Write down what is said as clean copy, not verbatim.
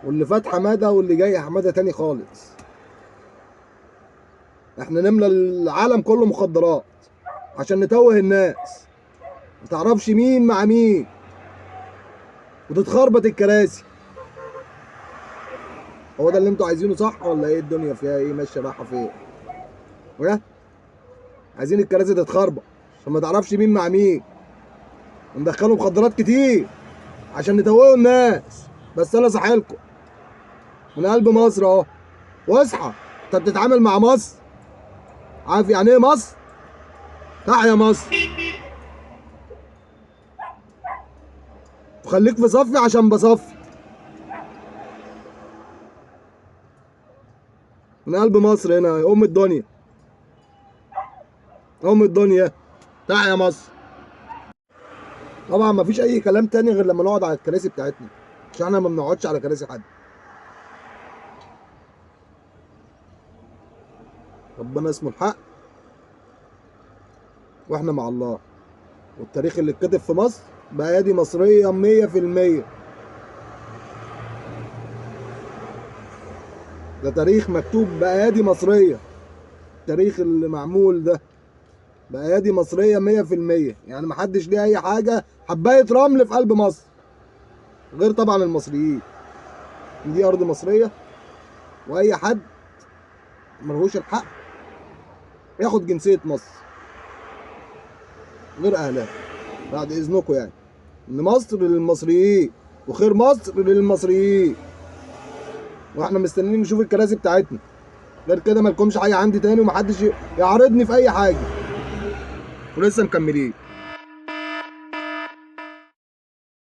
واللي فات حماده واللي جاي حماده تاني خالص. احنا نملى العالم كله مخدرات عشان نتوه الناس، ما تعرفش مين مع مين، وتتخربط الكراسي. هو ده اللي انتوا عايزينه صح ولا ايه؟ الدنيا فيها ايه؟ ماشيه رايحه فين؟ ها؟ عايزين الكراسي تتخربط عشان ما تعرفش مين مع مين، وندخلوا مخدرات كتير عشان نتوهوا الناس. بس انا صاحيلكم من قلب مصر اهو، واصحى. انت بتتعامل مع مصر، عارف يعني ايه مصر؟ تحيا مصر. وخليك في صفي عشان بصفي. من قلب مصر هنا ام الدنيا، ام الدنيا. تحيا مصر. طبعا مفيش اي كلام تاني غير لما نقعد على الكراسي بتاعتنا، عشان احنا ما بنقعدش على كراسي حد. ربنا اسمه الحق، واحنا مع الله. والتاريخ اللي اتكتب في مصر بأيادي مصرية 100%. ده تاريخ مكتوب بأيادي مصرية. التاريخ اللي معمول ده بأيادي مصرية 100%. يعني محدش ليه أي حاجة، حباية رمل في قلب مصر، غير طبعا المصريين. دي أرض مصرية، وأي حد ملهوش الحق ياخد جنسية مصر غير أهلها. بعد إذنكم يعني، إن مصر للمصريين وخير مصر للمصريين. واحنا مستنيين نشوف الكراسي بتاعتنا. غير كده مالكمش حاجة عندي تاني، ومحدش يعارضني في أي حاجة. ولسه مكملين.